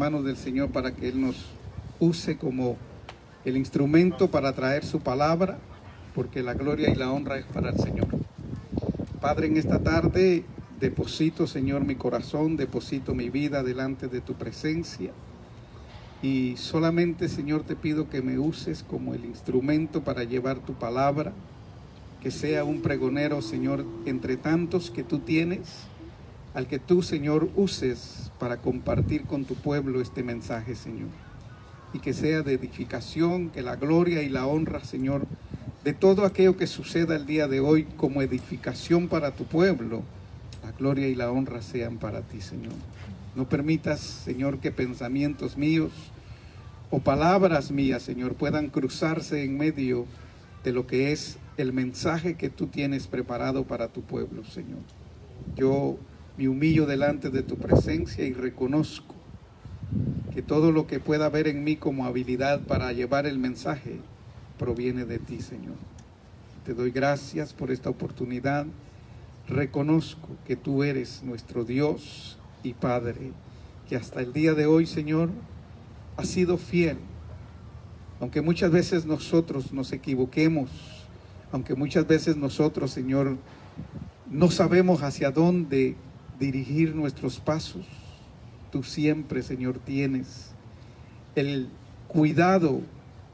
manos del Señor para que Él nos use como el instrumento para traer su palabra, porque la gloria y la honra es para el Señor. Padre, en esta tarde deposito, Señor, mi corazón, deposito mi vida delante de tu presencia. Y solamente, Señor, te pido que me uses como el instrumento para llevar tu palabra, que sea un pregonero, Señor, entre tantos que tú tienes, al que tú, Señor, uses para compartir con tu pueblo este mensaje, Señor. Y que sea de edificación, que la gloria y la honra, Señor, de todo aquello que suceda el día de hoy como edificación para tu pueblo, la gloria y la honra sean para ti, Señor. No permitas, Señor, que pensamientos míos o palabras mías, Señor, puedan cruzarse en medio de lo que es el mensaje que tú tienes preparado para tu pueblo, Señor. Yo me humillo delante de tu presencia y reconozco que todo lo que pueda haber en mí como habilidad para llevar el mensaje proviene de ti, Señor. Te doy gracias por esta oportunidad. Reconozco que tú eres nuestro Dios y Padre, que hasta el día de hoy, Señor, has sido fiel. Aunque muchas veces nosotros nos equivoquemos, aunque muchas veces nosotros, Señor, no sabemos hacia dónde dirigir nuestros pasos, tú siempre, Señor, tienes el cuidado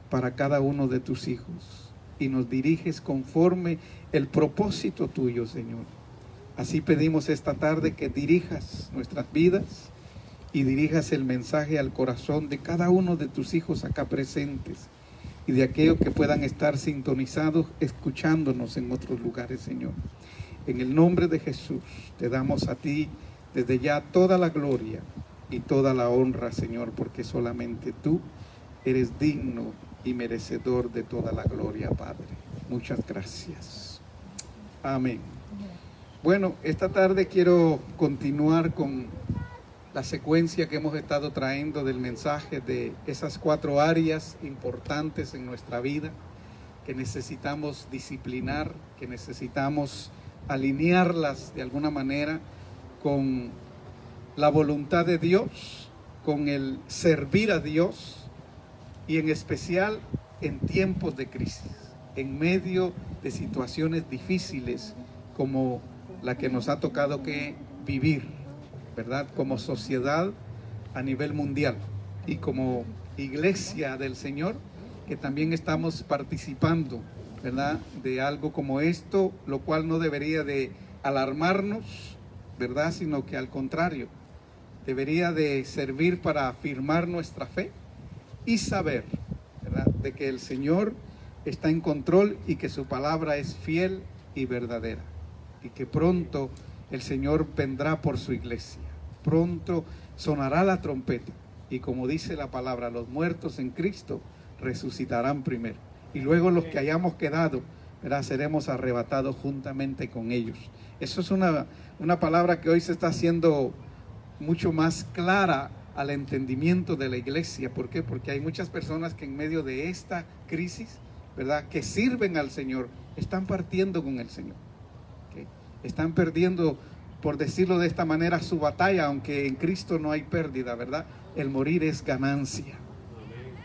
para cada uno de tus hijos y nos diriges conforme el propósito tuyo, Señor. Así pedimos esta tarde que dirijas nuestras vidas y dirijas el mensaje al corazón de cada uno de tus hijos acá presentes y de aquellos que puedan estar sintonizados, escuchándonos en otros lugares, Señor. En el nombre de Jesús te damos a ti desde ya toda la gloria y toda la honra, Señor, porque solamente tú eres digno y merecedor de toda la gloria, Padre. Muchas gracias. Amén. Bueno, esta tarde quiero continuar con la secuencia que hemos estado trayendo del mensaje de esas 4 áreas importantes en nuestra vida que necesitamos disciplinar, que necesitamos alinearlas de alguna manera con la voluntad de Dios, con el servir a Dios y en especial en tiempos de crisis, en medio de situaciones difíciles como la que nos ha tocado que vivir, ¿verdad? Como sociedad a nivel mundial y como iglesia del Señor, que también estamos participando, ¿verdad?, de algo como esto, lo cual no debería de alarmarnos, ¿verdad?, sino que al contrario, debería de servir para afirmar nuestra fe y saber, ¿verdad?, de que el Señor está en control y que su palabra es fiel y verdadera, y que pronto el Señor vendrá por su iglesia. Pronto sonará la trompeta y, como dice la palabra, los muertos en Cristo resucitarán primero. Y luego los que hayamos quedado, ¿verdad?, seremos arrebatados juntamente con ellos. Eso es una palabra que hoy se está haciendo mucho más clara al entendimiento de la iglesia. ¿Por qué? Porque hay muchas personas que en medio de esta crisis, ¿verdad?, que sirven al Señor, están partiendo con el Señor. ¿Okay? Están perdiendo, por decirlo de esta manera, su batalla, aunque en Cristo no hay pérdida, ¿verdad? El morir es ganancia.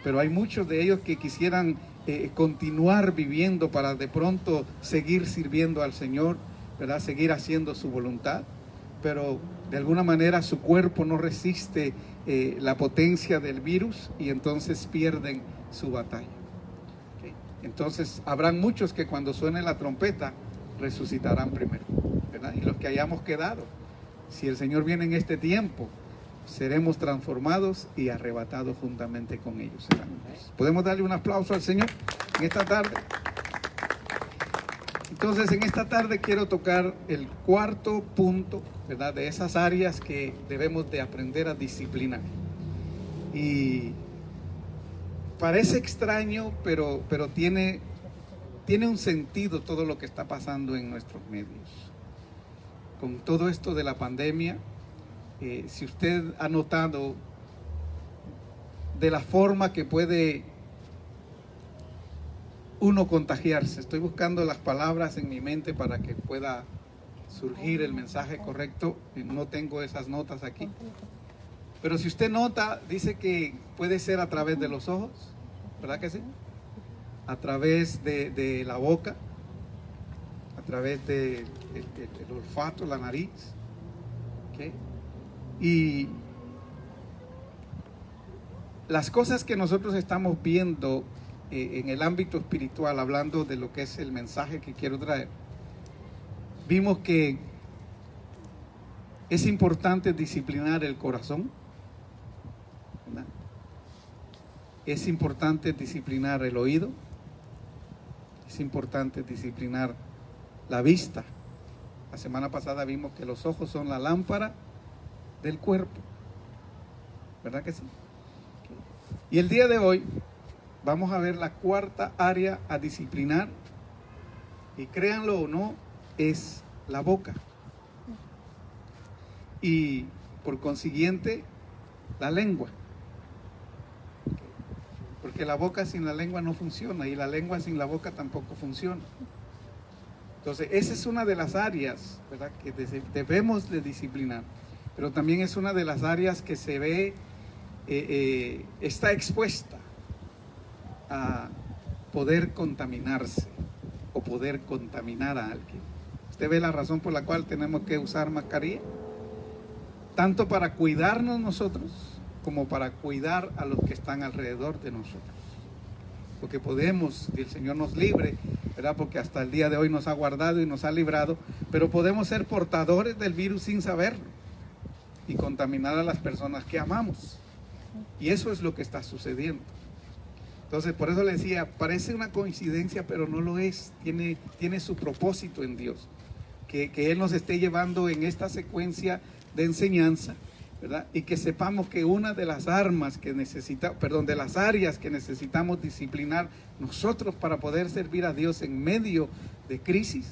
Pero hay muchos de ellos que quisieran continuar viviendo para de pronto seguir sirviendo al Señor, ¿verdad?, seguir haciendo su voluntad, pero de alguna manera su cuerpo no resiste la potencia del virus y entonces pierden su batalla. ¿Okay? Entonces habrán muchos que cuando suene la trompeta resucitarán primero, ¿verdad? Y los que hayamos quedado, si el Señor viene en este tiempo, seremos transformados y arrebatados juntamente con ellos. ¿Podemos darle un aplauso al Señor en esta tarde? Entonces, en esta tarde quiero tocar el 4.º punto, ¿verdad?, de esas áreas que debemos de aprender a disciplinar. Y parece extraño, pero tiene un sentido todo lo que está pasando en nuestros medios. Con todo esto de la pandemia, si usted ha notado de la forma que puede uno contagiarse, estoy buscando las palabras en mi mente para que pueda surgir el mensaje correcto, no tengo esas notas aquí, Pero si usted nota, dice que puede ser a través de los ojos, ¿verdad que sí? A través de la boca, a través del olfato, la nariz, ¿okay? Y las cosas que nosotros estamos viendo en el ámbito espiritual, hablando de lo que es el mensaje que quiero traer, vimos que es importante disciplinar el corazón, ¿verdad? Es importante disciplinar el oído, es importante disciplinar la vista. La semana pasada vimos que los ojos son la lámpara del cuerpo, ¿verdad que sí? Y el día de hoy vamos a ver la cuarta área a disciplinar, y créanlo o no, es la boca. Y por consiguiente, la lengua. Porque la boca sin la lengua no funciona, y la lengua sin la boca tampoco funciona. Entonces, esa es una de las áreas, ¿verdad?, que debemos de disciplinar. Pero también es una de las áreas que se ve, está expuesta a poder contaminarse o poder contaminar a alguien. ¿Usted ve la razón por la cual tenemos que usar mascarilla? Tanto para cuidarnos nosotros como para cuidar a los que están alrededor de nosotros. Porque podemos, y el Señor nos libre, ¿verdad?, porque hasta el día de hoy nos ha guardado y nos ha librado, pero podemos ser portadores del virus sin saberlo y contaminar a las personas que amamos. Y eso es lo que está sucediendo. Entonces, por eso le decía, parece una coincidencia, pero no lo es. Tiene su propósito en Dios. Que Él nos esté llevando en esta secuencia de enseñanza, ¿verdad? Y que sepamos que una de las armas que de las áreas que necesitamos disciplinar nosotros para poder servir a Dios en medio de crisis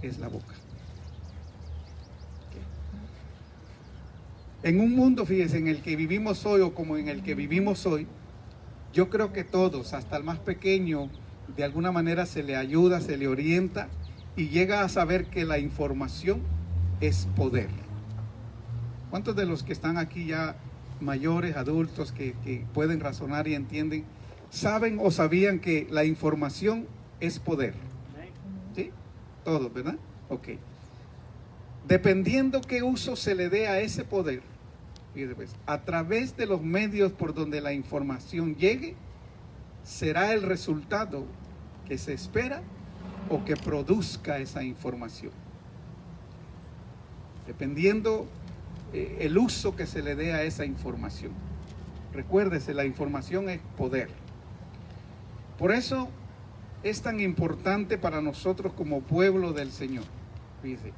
es la boca. En un mundo, fíjense, en el que vivimos hoy, o como en el que vivimos hoy, yo creo que todos, hasta el más pequeño, de alguna manera se le ayuda, se le orienta y llega a saber que la información es poder. ¿Cuántos de los que están aquí ya mayores, adultos, que pueden razonar y entienden, saben o sabían que la información es poder? ¿Sí? Todos, ¿verdad? Ok. Dependiendo qué uso se le dé a ese poder, a través de los medios por donde la información llegue, será el resultado que se espera o que produzca esa información. Dependiendo el uso que se le dé a esa información. Recuérdese, la información es poder. Por eso es tan importante para nosotros como pueblo del Señor, fíjese,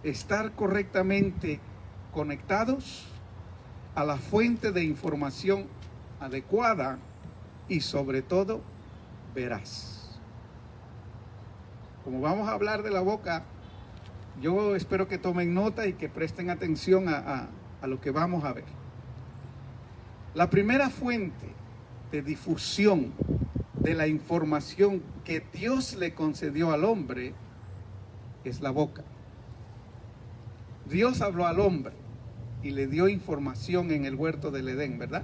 estar correctamente conectados a la fuente de información adecuada y sobre todo veraz. Como vamos a hablar de la boca, yo espero que tomen nota y que presten atención a lo que vamos a ver. La primera fuente de difusión de la información que Dios le concedió al hombre es la boca. Dios habló al hombre y le dio información en el huerto del Edén, ¿verdad?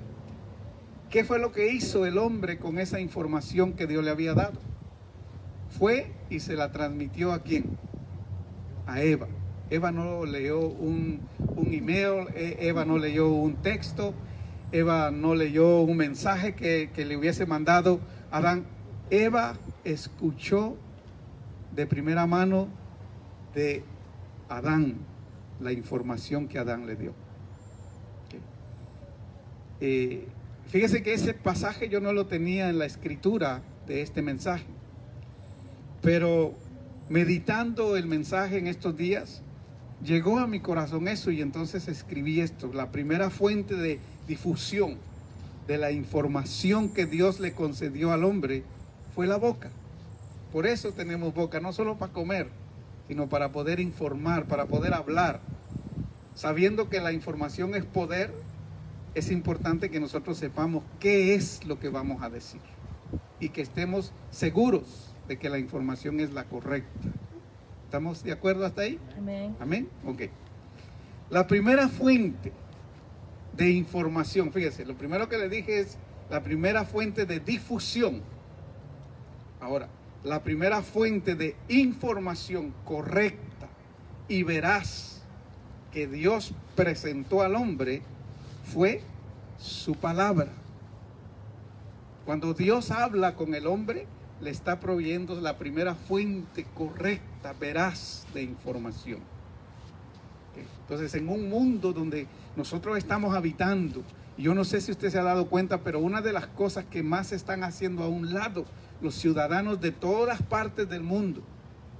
¿Qué fue lo que hizo el hombre con esa información que Dios le había dado? Fue y se la transmitió ¿a quién? A Eva. Eva no leyó un email, Eva no leyó un texto, Eva no leyó un mensaje que le hubiese mandado a Adán. Eva escuchó de primera mano de Adán la información que Adán le dio. Fíjese que ese pasaje yo no lo tenía en la escritura de este mensaje, pero meditando el mensaje en estos días, llegó a mi corazón eso, y entonces escribí esto. La primera fuente de difusión de la información que Dios le concedió al hombre fue la boca. Por eso tenemos boca, no solo para comer, sino para poder informar, para poder hablar. Sabiendo que la información es poder, es importante que nosotros sepamos qué es lo que vamos a decir y que estemos seguros de que la información es la correcta. ¿Estamos de acuerdo hasta ahí? Amén. Amén. Ok. La primera fuente de información. Fíjese, lo primero que le dije es la primera fuente de difusión. Ahora, la primera fuente de información correcta y veraz que Dios presentó al hombre fue su palabra. Cuando Dios habla con el hombre, le está proveyendo la primera fuente correcta, veraz de información. Entonces, en un mundo donde nosotros estamos habitando, y yo no sé si usted se ha dado cuenta, pero una de las cosas que más se están haciendo a un lado los ciudadanos de todas partes del mundo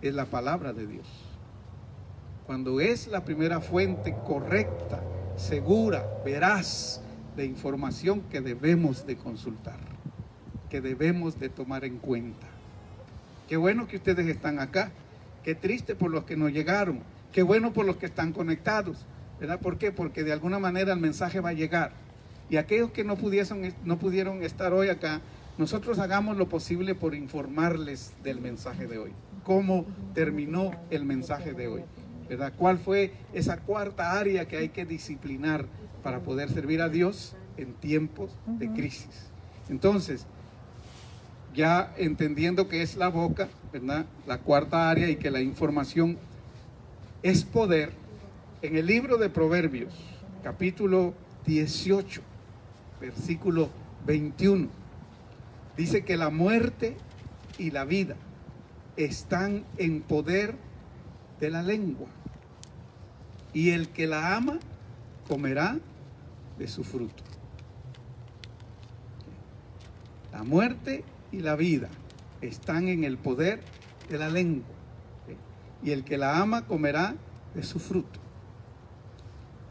es la palabra de Dios. Cuando es la primera fuente correcta, segura, veraz de información que debemos de consultar, que debemos de tomar en cuenta. Qué bueno que ustedes están acá, qué triste por los que no llegaron, qué bueno por los que están conectados, ¿verdad? ¿Por qué? Porque de alguna manera el mensaje va a llegar. Y aquellos que no pudieron estar hoy acá, nosotros hagamos lo posible por informarles del mensaje de hoy. ¿Cómo terminó el mensaje de hoy? ¿Verdad? ¿Cuál fue esa cuarta área que hay que disciplinar para poder servir a Dios en tiempos de crisis? Entonces, ya entendiendo que es la boca, ¿verdad? La cuarta área, y que la información es poder, en el libro de Proverbios, capítulo 18, versículo 21, dice que la muerte y la vida están en poder de la lengua, y el que la ama comerá de su fruto. La muerte y la vida están en el poder de la lengua, y el que la ama comerá de su fruto.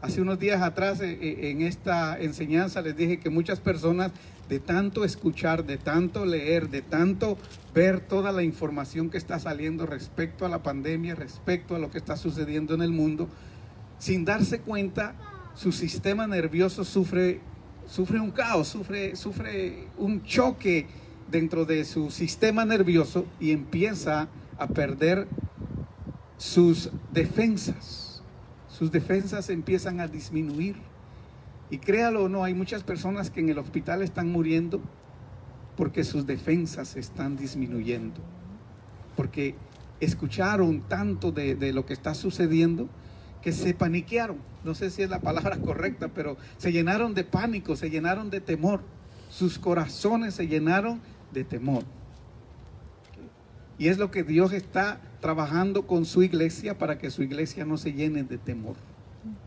Hace unos días atrás en esta enseñanza les dije que muchas personas, de tanto escuchar, de tanto leer, de tanto ver toda la información que está saliendo respecto a la pandemia, respecto a lo que está sucediendo en el mundo, sin darse cuenta, su sistema nervioso sufre un caos, sufre un choque dentro de su sistema nervioso y empieza a perder sus defensas. Sus defensas empiezan a disminuir. Y créalo o no, hay muchas personas que en el hospital están muriendo porque sus defensas están disminuyendo. Porque escucharon tanto de lo que está sucediendo que se paniquearon. No sé si es la palabra correcta, pero se llenaron de pánico, se llenaron de temor. Sus corazones se llenaron de temor. Y es lo que Dios está trabajando con su iglesia, para que su iglesia no se llene de temor,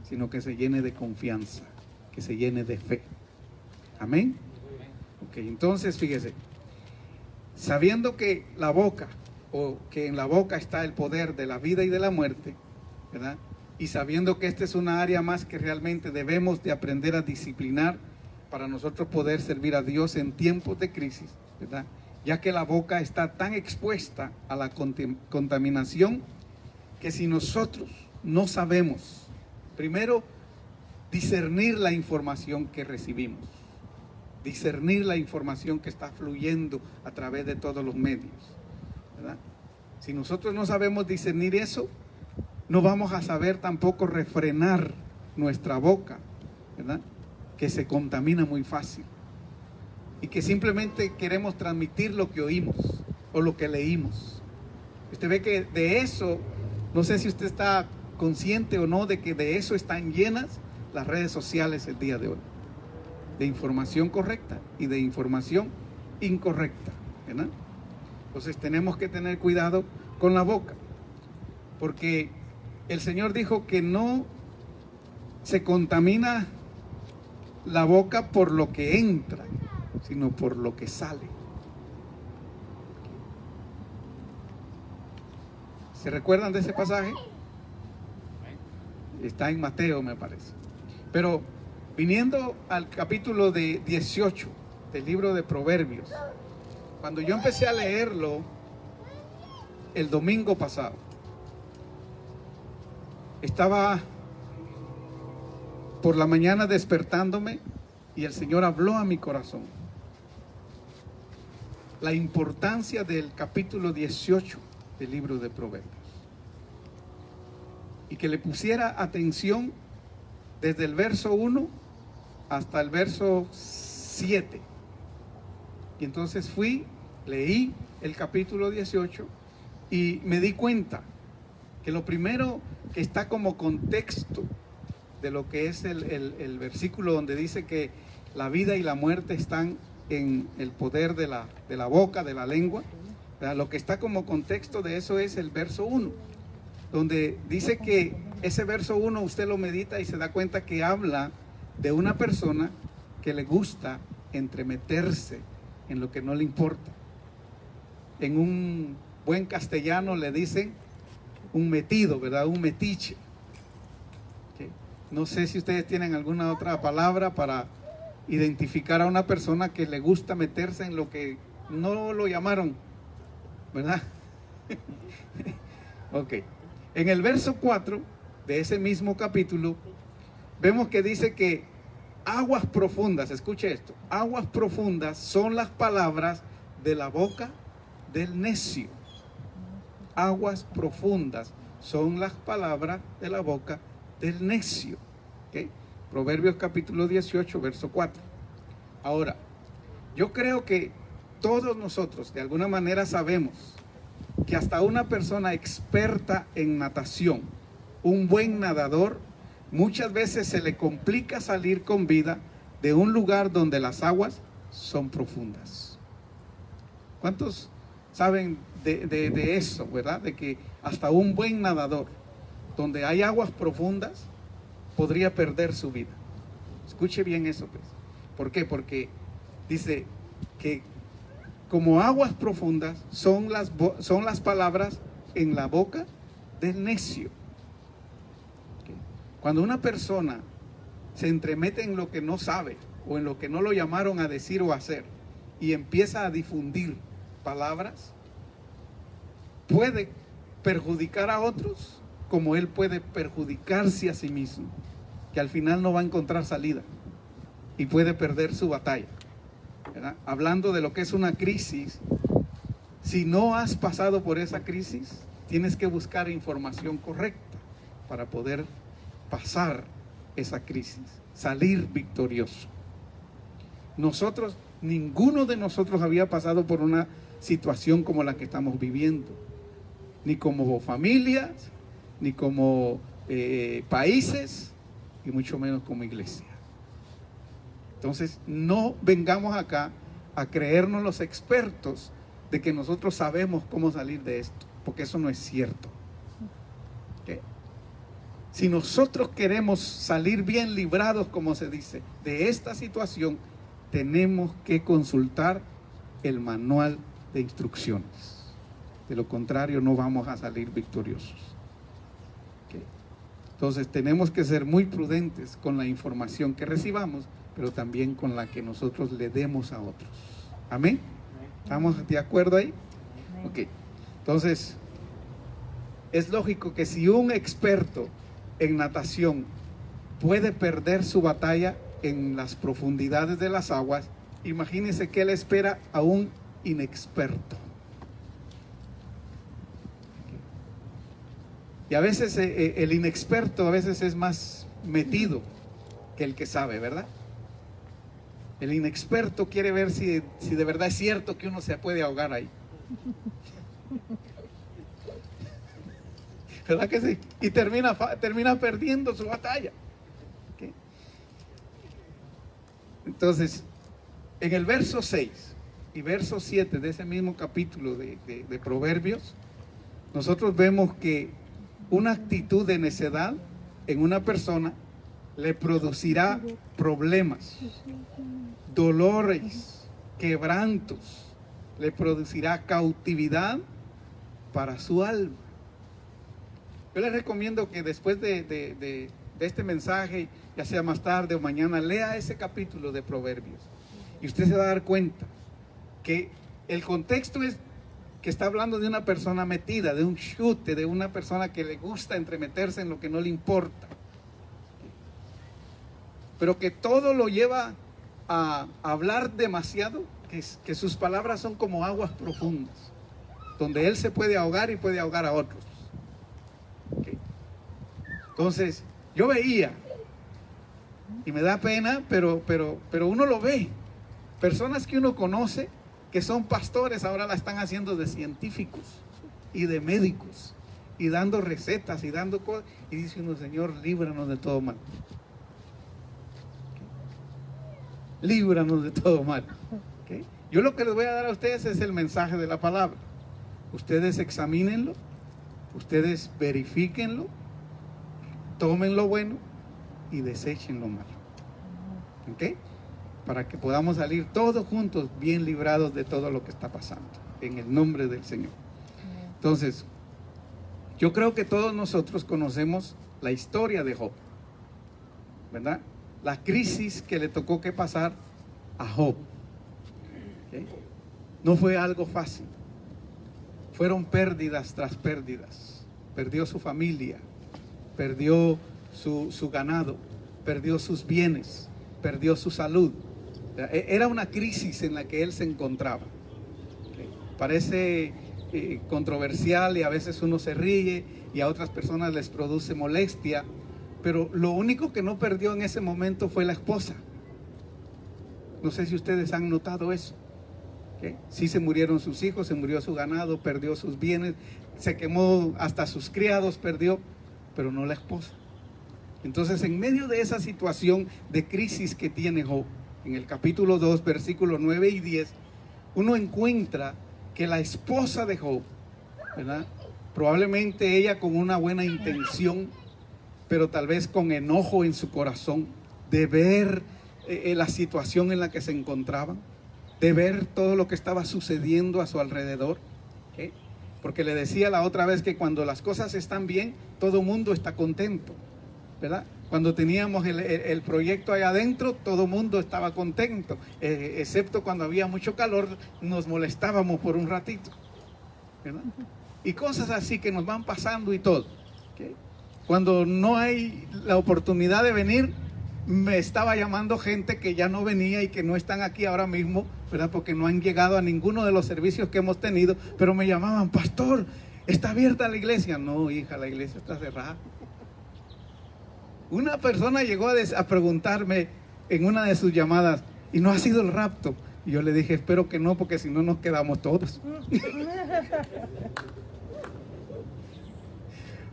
sino que se llene de confianza, que se llene de fe. Amén. Ok, entonces fíjese, sabiendo que la boca, o que en la boca está el poder de la vida y de la muerte, ¿verdad? Y sabiendo que esta es una área más que realmente debemos de aprender a disciplinar para nosotros poder servir a Dios en tiempos de crisis, ¿verdad? Ya que la boca está tan expuesta a la contaminación, que si nosotros no sabemos, primero, discernir la información que recibimos, discernir la información que está fluyendo a través de todos los medios, ¿verdad? Si nosotros no sabemos discernir eso, no vamos a saber tampoco refrenar nuestra boca, ¿verdad? Que se contamina muy fácil. Y que simplemente queremos transmitir lo que oímos o lo que leímos. Usted ve que de eso, no sé si usted está consciente o no, de que de eso están llenas las redes sociales el día de hoy. De información correcta y de información incorrecta, ¿verdad? Entonces tenemos que tener cuidado con la boca. Porque el Señor dijo que no se contamina la boca por lo que entra, sino por lo que sale. ¿Se recuerdan de ese pasaje? Está en Mateo, me parece. Pero viniendo al capítulo 18 del libro de Proverbios, cuando yo empecé a leerlo el domingo pasado, estaba por la mañana despertándome y el Señor habló a mi corazón la importancia del capítulo 18 del libro de Proverbios, y que le pusiera atención desde el verso 1 hasta el verso 7. Y entonces leí el capítulo 18 y me di cuenta que lo primero que está como contexto de lo que es el versículo donde dice que la vida y la muerte están en el poder de la boca, de la lengua, ¿verdad? Lo que está como contexto de eso es el verso 1, donde dice que ese verso 1 usted lo medita y se da cuenta que habla de una persona que le gusta entremeterse en lo que no le importa. En un buen castellano le dicen un metido, ¿verdad? Un metiche. ¿Okay? No sé si ustedes tienen alguna otra palabra para identificar a una persona que le gusta meterse en lo que no lo llamaron, ¿verdad? Ok. En el verso 4 de ese mismo capítulo, vemos que dice que aguas profundas, escuche esto, aguas profundas son las palabras de la boca del necio. Aguas profundas son las palabras de la boca del necio. ¿Okay? Proverbios capítulo 18, verso 4. Ahora, yo creo que todos nosotros de alguna manera sabemos que hasta una persona experta en natación, un buen nadador, muchas veces se le complica salir con vida de un lugar donde las aguas son profundas. ¿Cuántos saben de eso, verdad? De que hasta un buen nadador, donde hay aguas profundas, podría perder su vida. Escuche bien eso, pues. ¿Por qué? Porque dice que como aguas profundas son las palabras en la boca del necio. Cuando una persona se entremete en lo que no sabe o en lo que no lo llamaron a decir o hacer y empieza a difundir palabras, puede perjudicar a otros como él puede perjudicarse a sí mismo, que al final no va a encontrar salida y puede perder su batalla, ¿verdad? Hablando de lo que es una crisis, si no has pasado por esa crisis, tienes que buscar información correcta para poder pasar esa crisis, salir victorioso. Ninguno de nosotros había pasado por una situación como la que estamos viviendo, ni como familias, ni como países, y mucho menos como iglesia. Entonces, no vengamos acá a creernos los expertos de que nosotros sabemos cómo salir de esto, porque eso no es cierto. ¿Okay? Si nosotros queremos salir bien librados, como se dice, de esta situación, tenemos que consultar el manual de instrucciones. De lo contrario, no vamos a salir victoriosos. ¿Okay? Entonces, tenemos que ser muy prudentes con la información que recibamos, pero también con la que nosotros le demos a otros. ¿Amén? ¿Estamos de acuerdo ahí? Ok. Entonces, es lógico que si un experto en natación puede perder su batalla en las profundidades de las aguas, imagínense qué le espera a un inexperto. Y a veces el inexperto a veces es más metido que el que sabe, ¿verdad? El inexperto quiere ver si de verdad es cierto que uno se puede ahogar ahí. ¿Verdad que sí? Y termina perdiendo su batalla. ¿Okay? Entonces, en el verso 6 y verso 7 de ese mismo capítulo de Proverbios, nosotros vemos que una actitud de necedad en una persona le producirá problemas, dolores, quebrantos, le producirá cautividad para su alma. Yo les recomiendo que después de este mensaje, ya sea más tarde o mañana, lea ese capítulo de Proverbios y usted se va a dar cuenta que el contexto es que está hablando de una persona metida, de un chute, de una persona que le gusta entremeterse en lo que no le importa, pero que todo lo lleva a hablar demasiado, que sus palabras son como aguas profundas, donde él se puede ahogar y puede ahogar a otros. Okay. Entonces, yo veía Y me da pena, pero uno lo ve. Personas que uno conoce, que son pastores, ahora la están haciendo de científicos y de médicos, y dando recetas y dando cosas. Y dice uno, Señor, líbranos de todo mal. Líbranos de todo mal. ¿Okay? Yo lo que les voy a dar a ustedes es el mensaje de la palabra. Ustedes examínenlo, ustedes verifíquenlo, tomen lo bueno y desechen lo malo. ¿Ok? Para que podamos salir todos juntos bien librados de todo lo que está pasando, en el nombre del Señor. Entonces, yo creo que todos nosotros conocemos la historia de Job, ¿verdad? La crisis que le tocó que pasar a Job. ¿Okay? No fue algo fácil. Fueron pérdidas tras pérdidas. Perdió su familia, perdió su ganado, perdió sus bienes, perdió su salud. Era una crisis en la que él se encontraba. ¿Okay? Parece controversial y a veces uno se ríe y a otras personas les produce molestia, pero lo único que no perdió en ese momento fue la esposa. No sé si ustedes han notado eso. ¿Okay? Sí, se murieron sus hijos, se murió su ganado, perdió sus bienes, se quemó hasta sus criados, perdió, pero no la esposa. Entonces, en medio de esa situación de crisis que tiene Job, en el capítulo 2, versículos 9 y 10, uno encuentra que la esposa de Job, ¿verdad? Probablemente ella con una buena intención, pero tal vez con enojo en su corazón, de ver la situación en la que se encontraban, de ver todo lo que estaba sucediendo a su alrededor. ¿Okay? Porque le decía la otra vez que cuando las cosas están bien, todo el mundo está contento, ¿verdad? Cuando teníamos el proyecto allá adentro, todo el mundo estaba contento, excepto cuando había mucho calor, nos molestábamos por un ratito, ¿verdad? Y cosas así que nos van pasando y todo. ¿Okay? Cuando no hay la oportunidad de venir, me estaba llamando gente que ya no venía y que no están aquí ahora mismo, ¿verdad? Porque no han llegado a ninguno de los servicios que hemos tenido, pero me llamaban, pastor, ¿está abierta la iglesia? No, hija, la iglesia está cerrada. Una persona llegó a preguntarme en una de sus llamadas, ¿y no ha sido el rapto? Y yo le dije, espero que no, porque si no nos quedamos todos.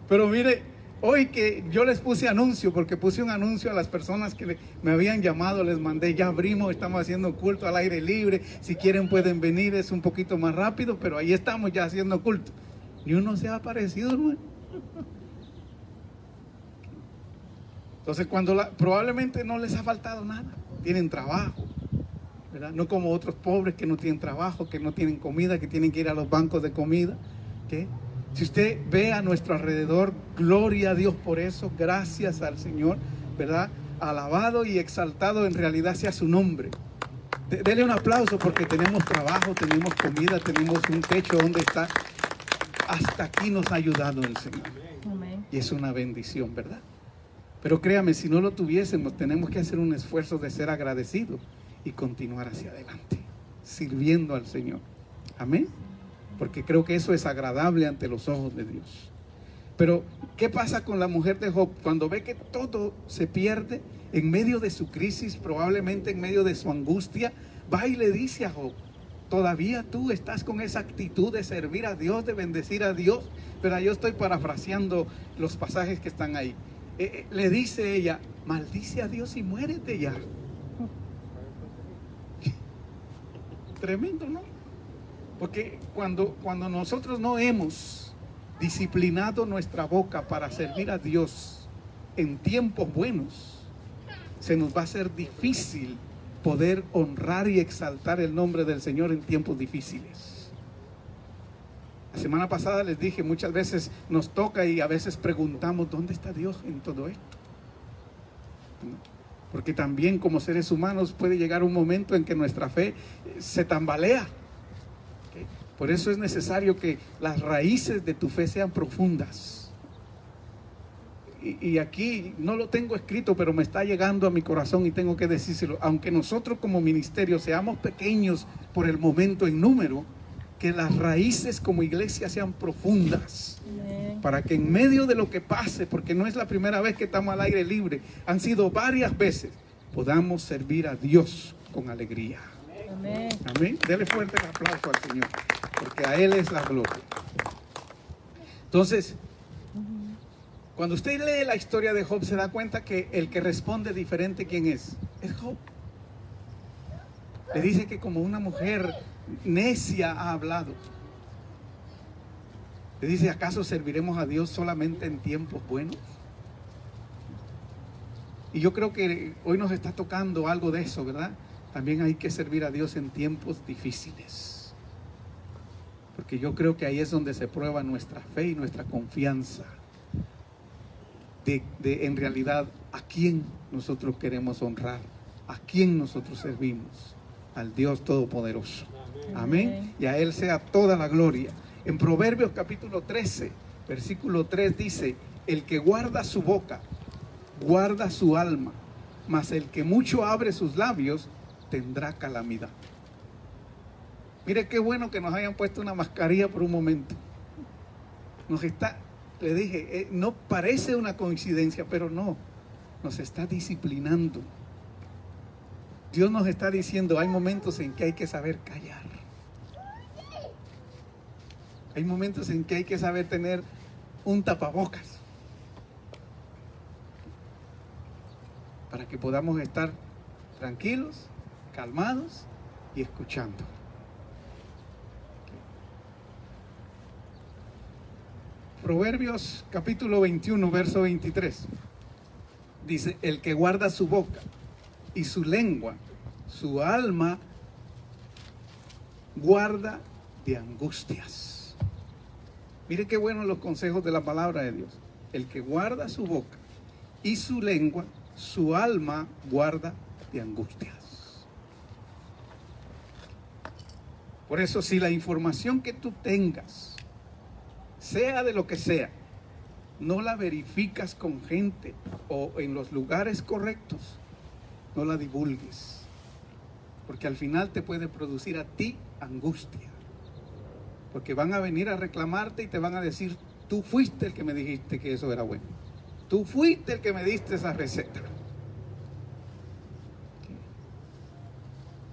Pero mire, hoy que yo les puse anuncio, porque puse un anuncio a las personas que me habían llamado, les mandé, ya abrimos, estamos haciendo culto al aire libre, si quieren pueden venir, es un poquito más rápido, pero ahí estamos ya haciendo culto. Ni uno se ha aparecido, hermano. Entonces, probablemente no les ha faltado nada, tienen trabajo, ¿verdad? No como otros pobres que no tienen trabajo, que no tienen comida, que tienen que ir a los bancos de comida. ¿Okay? Si usted ve a nuestro alrededor, gloria a Dios por eso, gracias al Señor, ¿verdad? Alabado y exaltado en realidad sea su nombre. Dele un aplauso porque tenemos trabajo, tenemos comida, tenemos un techo donde estar. Hasta aquí nos ha ayudado el Señor. Amén. Y es una bendición, ¿verdad? Pero créame, si no lo tuviésemos, tenemos que hacer un esfuerzo de ser agradecidos y continuar hacia adelante, sirviendo al Señor. Amén. Porque creo que eso es agradable ante los ojos de Dios. Pero, ¿qué pasa con la mujer de Job? Cuando ve que todo se pierde en medio de su crisis, probablemente en medio de su angustia, va y le dice a Job, ¿todavía tú estás con esa actitud de servir a Dios, de bendecir a Dios? Pero yo estoy parafraseando los pasajes que están ahí. Le dice ella, maldice a Dios y muérete ya. Tremendo, ¿no? Porque cuando nosotros no hemos disciplinado nuestra boca para servir a Dios en tiempos buenos, se nos va a hacer difícil poder honrar y exaltar el nombre del Señor en tiempos difíciles. La semana pasada les dije, muchas veces nos toca y a veces preguntamos, ¿dónde está Dios en todo esto? Porque también como seres humanos puede llegar un momento en que nuestra fe se tambalea. ¿Okay? Por eso es necesario que las raíces de tu fe sean profundas. Y aquí no lo tengo escrito, pero me está llegando a mi corazón y tengo que decírselo. Aunque nosotros como ministerio seamos pequeños por el momento en número, que las raíces como iglesia sean profundas. para que en medio de lo que pase, porque no es la primera vez que estamos al aire libre, han sido varias veces, podamos servir a Dios con alegría. Amén. Amén. Dele fuerte el aplauso al Señor, porque a Él es la gloria. Entonces, cuando usted lee la historia de Job, se da cuenta que el que responde diferente, ¿quién es? Es Job. Le dice que como una mujer necia ha hablado. Le dice, ¿acaso serviremos a Dios solamente en tiempos buenos? Y yo creo que hoy nos está tocando algo de eso, ¿verdad? También hay que servir a Dios en tiempos difíciles. Porque yo creo que ahí es donde se prueba nuestra fe y nuestra confianza. De en realidad a quién nosotros queremos honrar, a quién nosotros servimos, al Dios Todopoderoso. Amén. Y a Él sea toda la gloria. En Proverbios capítulo 13, versículo 3 dice, el que guarda su boca, guarda su alma, mas el que mucho abre sus labios, tendrá calamidad. Mire qué bueno que nos hayan puesto una mascarilla por un momento. Le dije, no parece una coincidencia, pero no, nos está disciplinando. Dios nos está diciendo, hay momentos en que hay que saber callar. Hay momentos en que hay que saber tener un tapabocas. Para que podamos estar tranquilos, calmados y escuchando. Proverbios capítulo 21, verso 23. Dice, el que guarda su boca y su lengua, su alma guarda de angustias. Mire qué buenos los consejos de la palabra de Dios. El que guarda su boca y su lengua, su alma guarda de angustias. Por eso, si la información que tú tengas, sea de lo que sea, no la verificas con gente o en los lugares correctos, no la divulgues, porque al final te puede producir a ti angustia, porque van a venir a reclamarte y te van a decir, tú fuiste el que me dijiste que eso era bueno, tú fuiste el que me diste esa receta.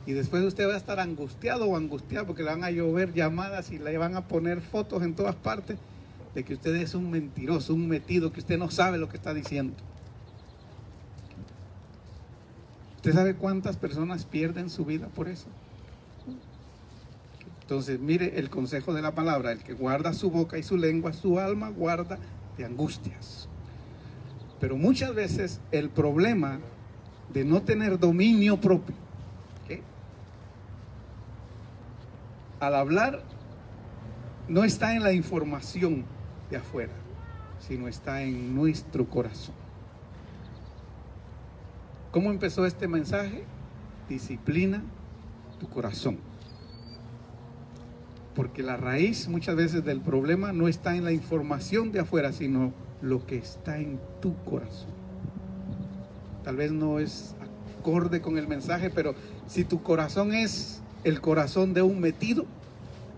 Y después usted va a estar angustiado o angustiado porque le van a llover llamadas y le van a poner fotos en todas partes de que usted es un mentiroso, un metido, que usted no sabe lo que está diciendo. ¿Usted sabe cuántas personas pierden su vida por eso? Entonces, mire el consejo de la palabra, el que guarda su boca y su lengua, su alma guarda de angustias. Pero muchas veces el problema de no tener dominio propio, ¿okay?, al hablar no está en la información de afuera, sino está en nuestro corazón. ¿Cómo empezó este mensaje? Disciplina tu corazón. Porque la raíz muchas veces del problema no está en la información de afuera, sino lo que está en tu corazón. Tal vez no es acorde con el mensaje, pero si tu corazón es el corazón de un metido,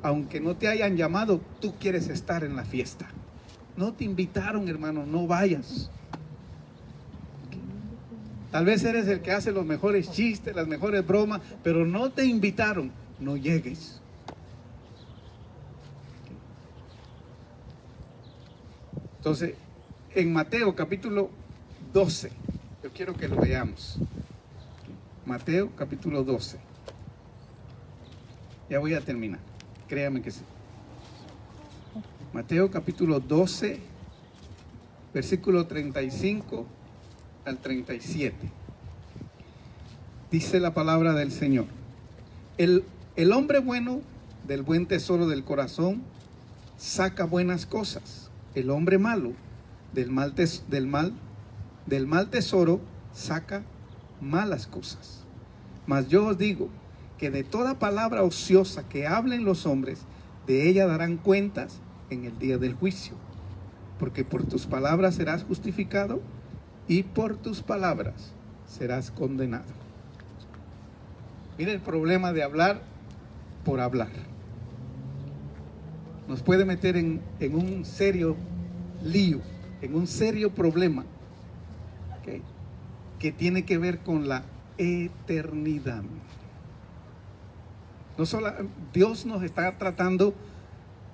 aunque no te hayan llamado, tú quieres estar en la fiesta. No te invitaron, hermano, no vayas. Tal vez eres el que hace los mejores chistes, las mejores bromas, pero no te invitaron, no llegues. Entonces, en Mateo capítulo 12, yo quiero que lo veamos. Mateo capítulo 12. Ya voy a terminar, créame que sí. Mateo capítulo 12, versículo 35 al 37. Dice la palabra del Señor. El hombre bueno del buen tesoro del corazón saca buenas cosas. El hombre malo del mal tesoro saca malas cosas. Mas yo os digo que de toda palabra ociosa que hablen los hombres, de ella darán cuentas en el día del juicio. Porque por tus palabras serás justificado y por tus palabras serás condenado. Mira el problema de hablar por hablar. Nos puede meter en un serio lío, en un serio problema, ¿okay?, que tiene que ver con la eternidad. No solo Dios nos está tratando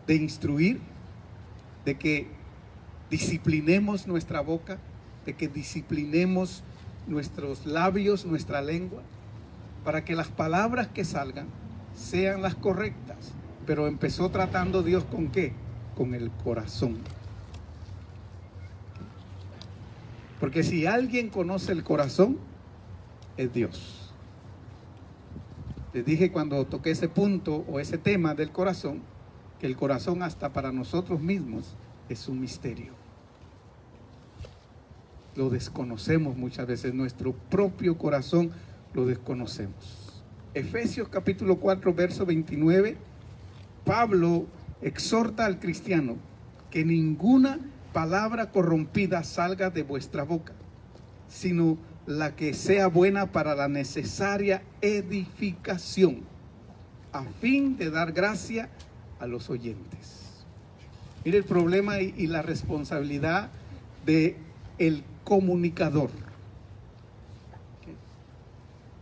de instruir, de que disciplinemos nuestra boca, de que disciplinemos nuestros labios, nuestra lengua, para que las palabras que salgan sean las correctas. Pero empezó tratando Dios ¿con qué? Con el corazón. Porque si alguien conoce el corazón, es Dios. Les dije cuando toqué ese punto o ese tema del corazón, que el corazón hasta para nosotros mismos es un misterio. Lo desconocemos muchas veces, nuestro propio corazón lo desconocemos. Efesios capítulo 4, verso 29, Pablo exhorta al cristiano que ninguna palabra corrompida salga de vuestra boca, sino la que sea buena para la necesaria edificación, a fin de dar gracia a los oyentes. Mire el problema y la responsabilidad de el comunicador.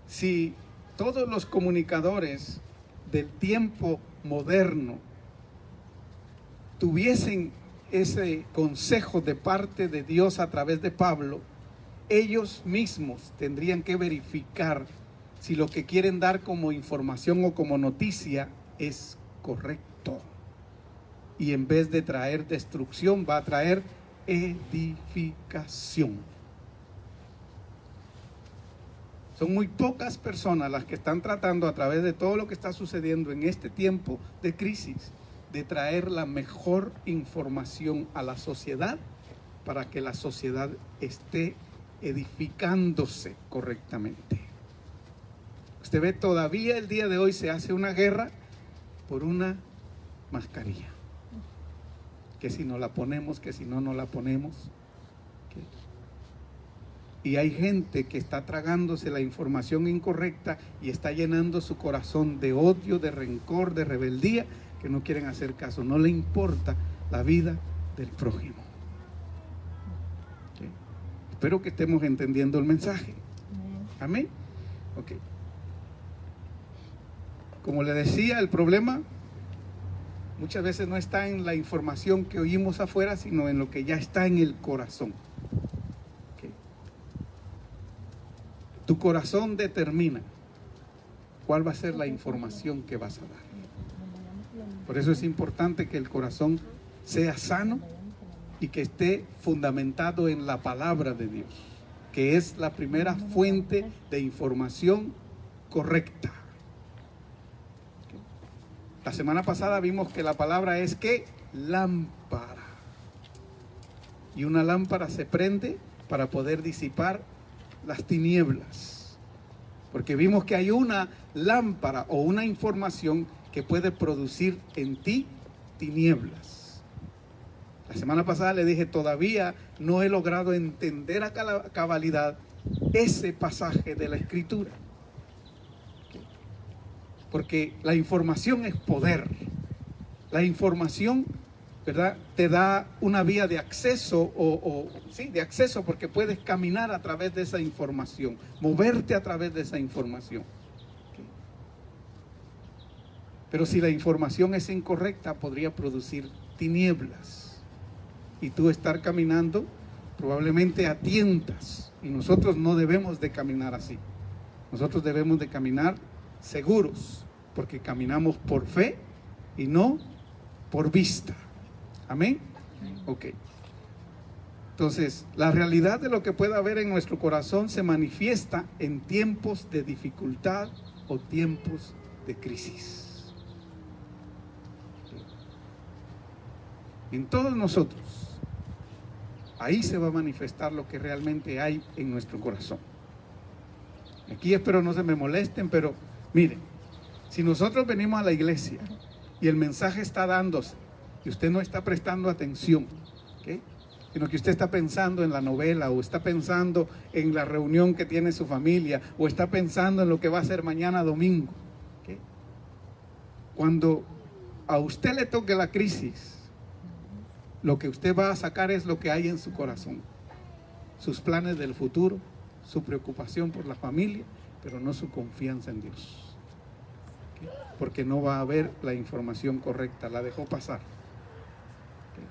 Si todos los comunicadores del tiempo moderno tuviesen ese consejo de parte de Dios a través de Pablo, ellos mismos tendrían que verificar si lo que quieren dar como información o como noticia es correcto. Y en vez de traer destrucción, va a traer edificación. Son muy pocas personas las que están tratando, a través de todo lo que está sucediendo en este tiempo de crisis, de traer la mejor información a la sociedad para que la sociedad esté edificándose correctamente. Usted ve, todavía el día de hoy se hace una guerra por una mascarilla. Que si no la ponemos, que si no, no la ponemos. Y hay gente que está tragándose la información incorrecta y está llenando su corazón de odio, de rencor, de rebeldía, que no quieren hacer caso. No le importa la vida del prójimo. ¿Okay? Espero que estemos entendiendo el mensaje. Amén. Ok. Como le decía, el problema muchas veces no está en la información que oímos afuera, sino en lo que ya está en el corazón. ¿Okay? Tu corazón determina cuál va a ser la información que vas a dar. Por eso es importante que el corazón sea sano y que esté fundamentado en la palabra de Dios, que es la primera fuente de información correcta. La semana pasada vimos que la palabra es ¿qué? Lámpara. Y una lámpara se prende para poder disipar las tinieblas. Porque vimos que hay una lámpara o una información que puede producir en ti tinieblas. La semana pasada le dije, todavía no he logrado entender a cabalidad ese pasaje de la Escritura. Porque la información es poder. La información, ¿verdad?, te da una vía de acceso, sí, de acceso, porque puedes caminar a través de esa información, moverte a través de esa información. ¿Okay? Pero si la información es incorrecta, podría producir tinieblas. Y tú estar caminando probablemente a tientas. Y nosotros no debemos de caminar así. Nosotros debemos de caminar seguros, porque caminamos por fe y no por vista. Amén. Ok. Entonces, la realidad de lo que pueda haber en nuestro corazón se manifiesta en tiempos de dificultad o tiempos de crisis. En todos nosotros, ahí se va a manifestar lo que realmente hay en nuestro corazón. Aquí espero no se me molesten, pero miren, si nosotros venimos a la iglesia y el mensaje está dándose y usted no está prestando atención, ¿okay?, sino que usted está pensando en la novela, o está pensando en la reunión que tiene su familia, o está pensando en lo que va a hacer mañana domingo, ¿okay?, cuando a usted le toque la crisis, Lo que usted va a sacar es lo que hay en su corazón. Sus planes del futuro, su preocupación por la familia, pero no su confianza en Dios. ¿Okay? Porque no va a haber la información correcta, la dejó pasar. ¿Okay?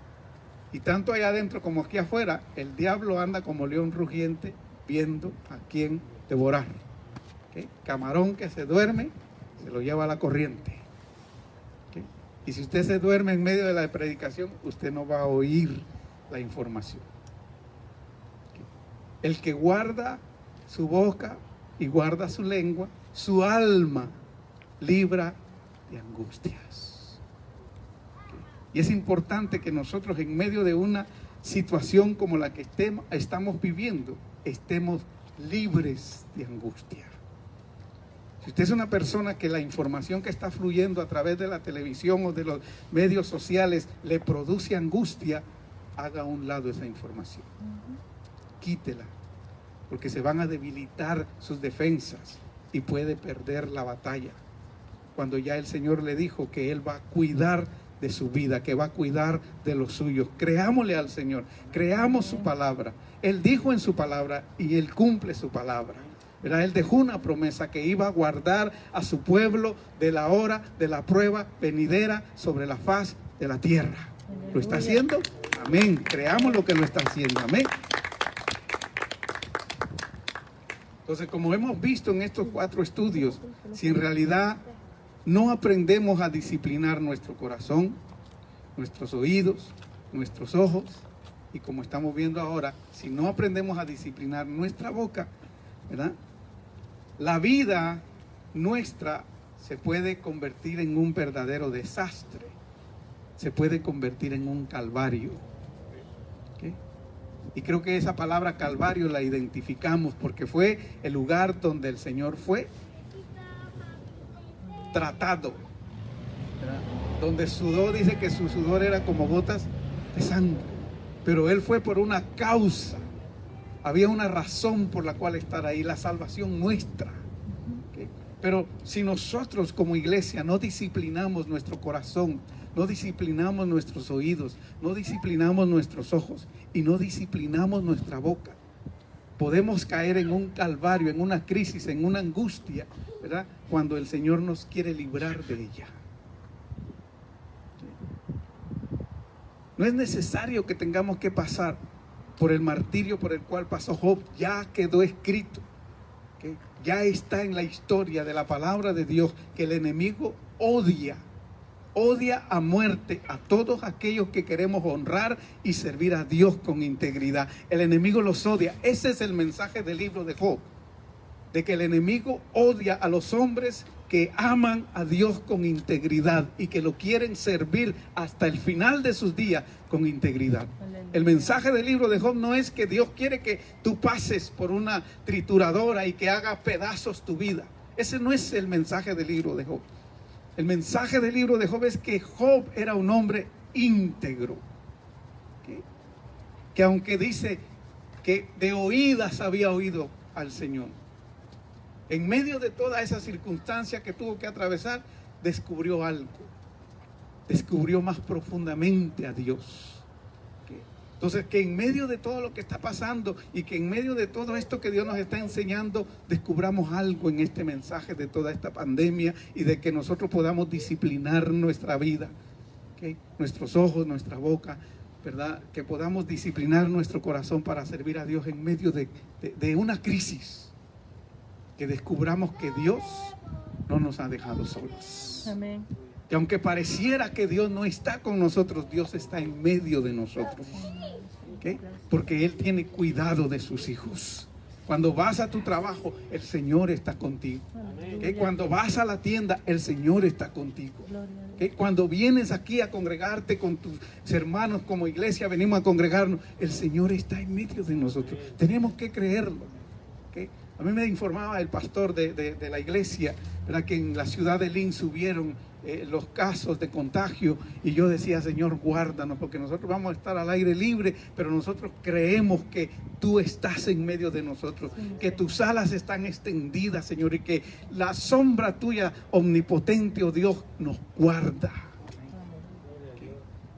Y tanto allá adentro como aquí afuera, el diablo anda como león rugiente viendo a quién devorar. ¿Okay? Camarón que se duerme, se lo lleva a la corriente. ¿Okay? Y si usted se duerme en medio de la predicación, usted no va a oír la información. ¿Okay? El que guarda su boca y guarda su lengua, su alma libra de angustias. ¿Okay? Y es importante que nosotros, en medio de una situación como la que estamos viviendo, estemos libres de angustia. Si usted es una persona que la información que está fluyendo a través de la televisión o de los medios sociales le produce angustia, haga a un lado esa información. Quítela, porque se van a debilitar sus defensas y puede perder la batalla. Cuando ya el Señor le dijo que Él va a cuidar de su vida, que va a cuidar de los suyos. Creámosle al Señor, creamos su palabra. Él dijo en su palabra y Él cumple su palabra. ¿Verdad? Él dejó una promesa que iba a guardar a su pueblo de la hora de la prueba venidera sobre la faz de la tierra. ¿Lo está haciendo? Amén. Creamos lo que lo está haciendo. Amén. Entonces, como hemos visto en estos 4 estudios, si en realidad no aprendemos a disciplinar nuestro corazón, nuestros oídos, nuestros ojos, y como estamos viendo ahora, si no aprendemos a disciplinar nuestra boca, ¿verdad? La vida nuestra se puede convertir en un verdadero desastre, se puede convertir en un calvario. ¿Okay? Y creo que esa palabra calvario la identificamos porque fue el lugar donde el Señor fue tratado, ¿verdad? Donde sudó, dice que su sudor era como gotas de sangre, pero Él fue por una causa. Había una razón por la cual estar ahí, la salvación nuestra. ¿Okay? Pero si nosotros como iglesia no disciplinamos nuestro corazón, no disciplinamos nuestros oídos, no disciplinamos nuestros ojos y no disciplinamos nuestra boca, podemos caer en un calvario, en una crisis, en una angustia, ¿verdad? Cuando el Señor nos quiere librar de ella. No es necesario que tengamos que pasar por el martirio por el cual pasó Job. Ya quedó escrito, ¿okay? Ya está en la historia de la palabra de Dios que el enemigo odia a muerte a todos aquellos que queremos honrar y servir a Dios con integridad. El enemigo los odia. Ese es el mensaje del libro de Job, de que el enemigo odia a los hombres que aman a Dios con integridad y que lo quieren servir hasta el final de sus días con integridad. El mensaje del libro de Job no es que Dios quiere que tú pases por una trituradora y que haga pedazos tu vida. Ese no es el mensaje del libro de Job. El mensaje del libro de Job es que Job era un hombre íntegro, ¿okay? Que aunque dice que de oídas había oído al Señor, en medio de toda esa circunstancia que tuvo que atravesar, descubrió algo, descubrió más profundamente a Dios. Entonces, que en medio de todo lo que está pasando y que en medio de todo esto que Dios nos está enseñando, descubramos algo en este mensaje de toda esta pandemia y de que nosotros podamos disciplinar nuestra vida, ¿okay? Nuestros ojos, nuestra boca, ¿verdad? Que podamos disciplinar nuestro corazón para servir a Dios en medio de una crisis. Que descubramos que Dios no nos ha dejado solos. Amén. Que aunque pareciera que Dios no está con nosotros, Dios está en medio de nosotros. ¿Okay? Porque Él tiene cuidado de sus hijos. Cuando vas a tu trabajo, el Señor está contigo. ¿Okay? Cuando vas a la tienda, el Señor está contigo. ¿Okay? Cuando vienes aquí a congregarte con tus hermanos como iglesia, venimos a congregarnos, el Señor está en medio de nosotros. Tenemos que creerlo. ¿Okay? A mí me informaba el pastor de la iglesia, ¿verdad? Que en la ciudad de Lynn subieron los casos de contagio y yo decía, Señor, guárdanos, porque nosotros vamos a estar al aire libre, pero nosotros creemos que tú estás en medio de nosotros, que tus alas están extendidas, Señor, y que la sombra tuya omnipotente, oh Dios, nos guarda.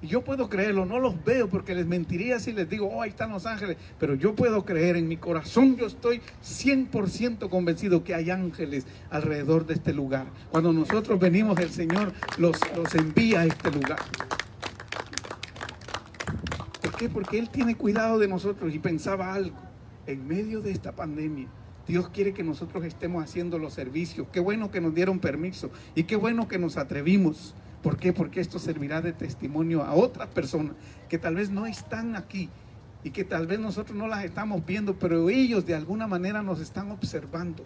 Y yo puedo creerlo, no los veo porque les mentiría si les digo, oh, ahí están los ángeles. Pero yo puedo creer, en mi corazón yo estoy 100% convencido que hay ángeles alrededor de este lugar. Cuando nosotros venimos, el Señor los envía a este lugar. ¿Por qué? Porque Él tiene cuidado de nosotros y pensaba algo. En medio de esta pandemia, Dios quiere que nosotros estemos haciendo los servicios. Qué bueno que nos dieron permiso y qué bueno que nos atrevimos. ¿Por qué? Porque esto servirá de testimonio a otras personas que tal vez no están aquí y que tal vez nosotros no las estamos viendo, pero ellos de alguna manera nos están observando.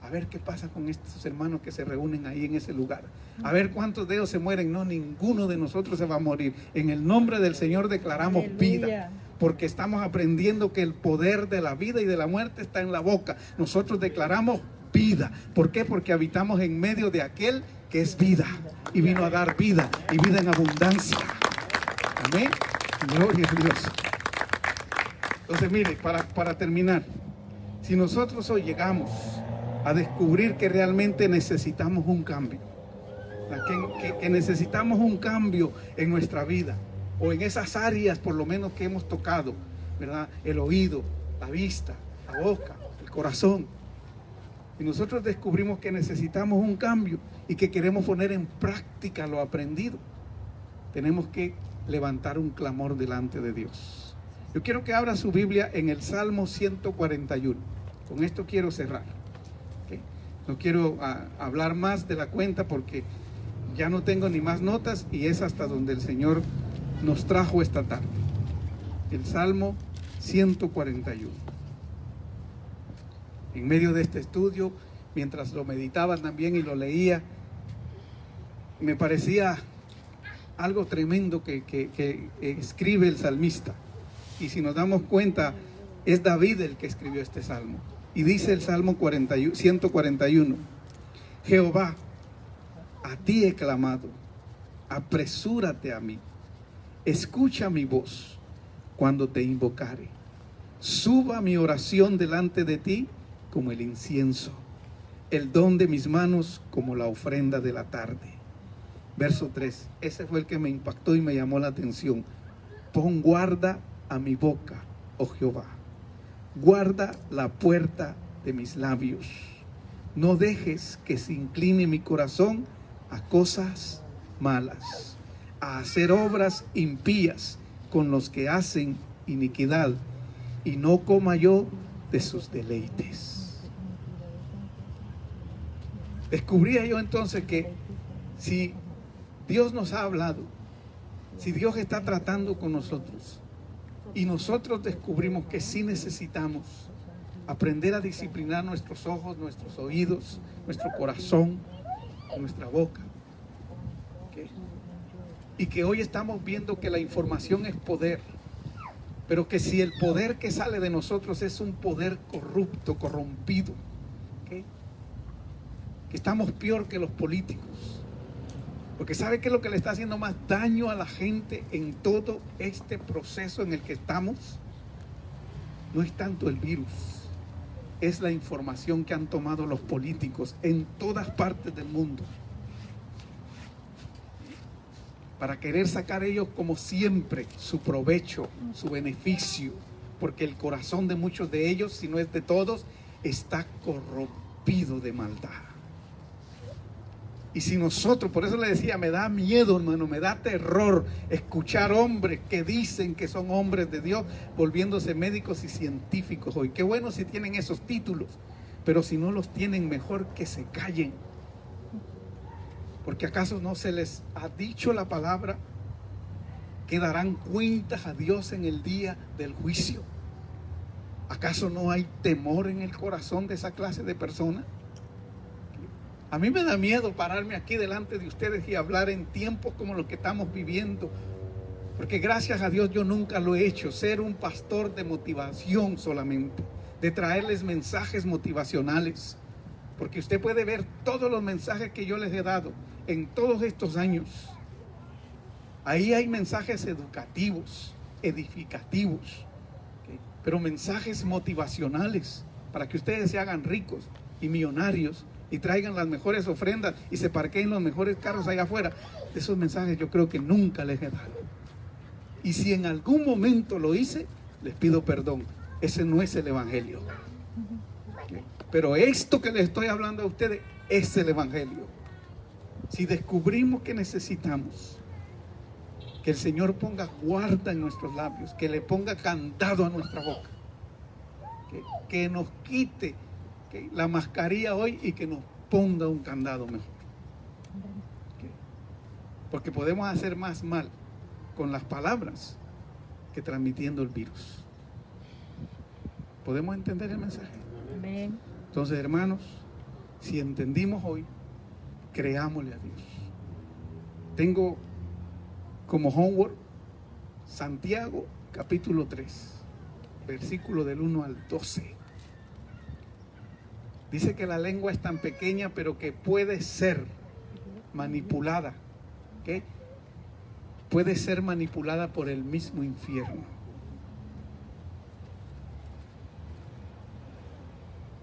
A ver qué pasa con estos hermanos que se reúnen ahí en ese lugar. A ver cuántos de ellos se mueren. No, ninguno de nosotros se va a morir. En el nombre del Señor declaramos vida. Porque estamos aprendiendo que el poder de la vida y de la muerte está en la boca. Nosotros declaramos vida. ¿Por qué? Porque habitamos en medio de aquel que es vida y vino a dar vida y vida en abundancia. Amén. Gloria a Dios. Entonces, mire, para terminar, si nosotros hoy llegamos a descubrir que realmente necesitamos un cambio, que necesitamos un cambio en nuestra vida, o en esas áreas por lo menos que hemos tocado, ¿verdad? El oído, la vista, la boca, el corazón. Y nosotros descubrimos que necesitamos un cambio y que queremos poner en práctica lo aprendido. Tenemos que levantar un clamor delante de Dios. Yo quiero que abra su Biblia en el Salmo 141. Con esto quiero cerrar. ¿Okay? No quiero hablar más de la cuenta porque ya no tengo ni más notas y es hasta donde el Señor nos trajo esta tarde. El Salmo 141. En medio de este estudio, mientras lo meditaba también y lo leía, me parecía algo tremendo que escribe el salmista. Y si nos damos cuenta, es David el que escribió este salmo. Y dice el Salmo 141, Jehová, a ti he clamado, apresúrate a mí, escucha mi voz cuando te invocare. Suba mi oración delante de ti como el incienso, el don de mis manos como la ofrenda de la tarde. Verso 3, ese fue el que me impactó y me llamó la atención. Pon guarda a mi boca, oh Jehová, guarda la puerta de mis labios. No dejes que se incline mi corazón a cosas malas, a hacer obras impías con los que hacen iniquidad, y no coma yo de sus deleites. Descubría yo entonces que si Dios nos ha hablado, si Dios está tratando con nosotros, y nosotros descubrimos que sí necesitamos aprender a disciplinar nuestros ojos, nuestros oídos, nuestro corazón, nuestra boca, ¿okay? Y que hoy estamos viendo que la información es poder, pero que si el poder que sale de nosotros es un poder corrupto, corrompido, ¿okay? Que estamos peor que los políticos, porque ¿sabe qué es lo que le está haciendo más daño a la gente en todo este proceso en el que estamos? No es tanto el virus, es la información que han tomado los políticos en todas partes del mundo para querer sacar ellos, como siempre, su provecho, su beneficio, porque el corazón de muchos de ellos, si no es de todos, está corrompido de maldad. Y si nosotros, por eso le decía, me da miedo, hermano, me da terror escuchar hombres que dicen que son hombres de Dios, volviéndose médicos y científicos hoy. Qué bueno si tienen esos títulos, pero si no los tienen, mejor que se callen. Porque ¿acaso no se les ha dicho la palabra que darán cuentas a Dios en el día del juicio? ¿Acaso no hay temor en el corazón de esa clase de personas? A mí me da miedo pararme aquí delante de ustedes y hablar en tiempos como los que estamos viviendo, porque gracias a Dios yo nunca lo he hecho, ser un pastor de motivación solamente, de traerles mensajes motivacionales, porque usted puede ver todos los mensajes que yo les he dado en todos estos años. Ahí hay mensajes educativos, edificativos, ¿okay? Pero mensajes motivacionales para que ustedes se hagan ricos y millonarios y traigan las mejores ofrendas y se parqueen los mejores carros allá afuera. Esos mensajes yo creo que nunca les he dado. Y si en algún momento lo hice, les pido perdón. Ese no es el Evangelio. Pero esto que les estoy hablando a ustedes es el Evangelio. Si descubrimos que necesitamos que el Señor ponga guarda en nuestros labios, que le ponga candado a nuestra boca, que nos quite la mascarilla hoy y que nos ponga un candado mejor. Porque podemos hacer más mal con las palabras que transmitiendo el virus. ¿Podemos entender el mensaje? Amén. Entonces, hermanos, si entendimos hoy, creámosle a Dios. Tengo como homework Santiago capítulo 3, versículo del 1 al 12. Dice que la lengua es tan pequeña, pero que puede ser manipulada. ¿Qué? Puede ser manipulada por el mismo infierno.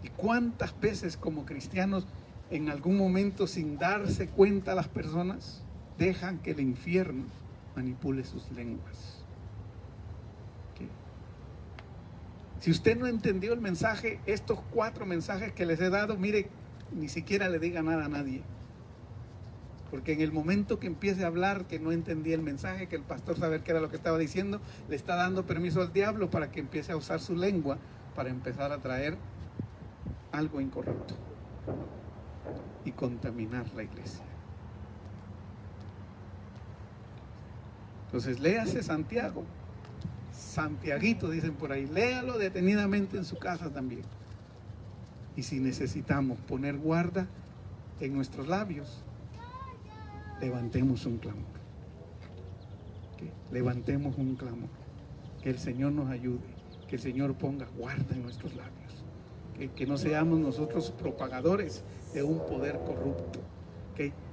¿Y cuántas veces como cristianos, en algún momento sin darse cuenta las personas, dejan que el infierno manipule sus lenguas? ¿Qué? Si usted no entendió el mensaje, estos 4 mensajes que les he dado, mire, ni siquiera le diga nada a nadie. Porque en el momento que empiece a hablar que no entendía el mensaje, que el pastor saber qué era lo que estaba diciendo, le está dando permiso al diablo para que empiece a usar su lengua para empezar a traer algo incorrecto y contaminar la iglesia. Entonces léase Santiago, Santiaguito dicen por ahí, léalo detenidamente en su casa también. Y si necesitamos poner guarda en nuestros labios, levantemos un clamor. Levantemos un clamor. Que el Señor nos ayude, que el Señor ponga guarda en nuestros labios. Que no seamos nosotros propagadores de un poder corrupto,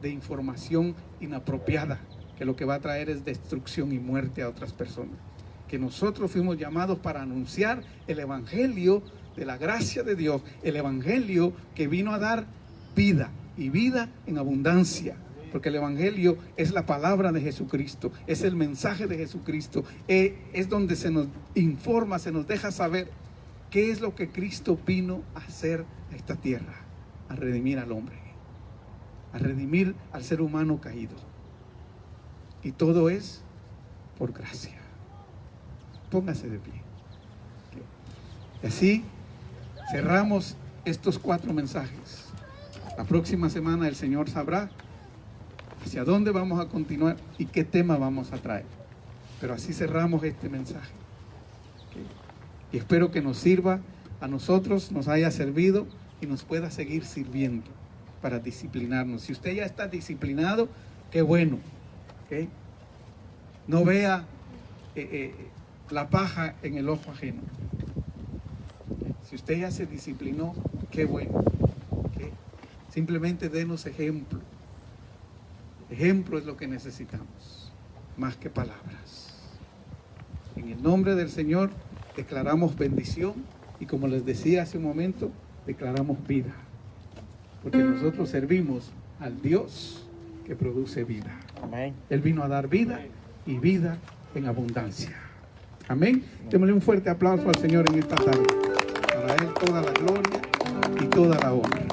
de información inapropiada, que lo que va a traer es destrucción y muerte a otras personas. Que nosotros fuimos llamados para anunciar el Evangelio de la gracia de Dios, el Evangelio que vino a dar vida y vida en abundancia. Porque el Evangelio es la palabra de Jesucristo, es el mensaje de Jesucristo, es donde se nos informa, se nos deja saber qué es lo que Cristo vino a hacer a esta tierra, a redimir al hombre, a redimir al ser humano caído. Y todo es por gracia. Póngase de pie. Y así cerramos estos 4 mensajes. La próxima semana el Señor sabrá hacia dónde vamos a continuar y qué tema vamos a traer. Pero así cerramos este mensaje. Y espero que nos sirva a nosotros, nos haya servido y nos pueda seguir sirviendo para disciplinarnos. Si usted ya está disciplinado, qué bueno. ¿Okay? No vea la paja en el ojo ajeno. Si usted ya se disciplinó, qué bueno. ¿Okay? Simplemente denos ejemplo. Ejemplo es lo que necesitamos, más que palabras. En el nombre del Señor declaramos bendición y, como les decía hace un momento, declaramos vida. Porque nosotros servimos al Dios que produce vida. Amén. Él vino a dar vida y vida en abundancia. Amén. Démosle un fuerte aplauso al Señor en esta tarde. Para Él toda la gloria y toda la honra.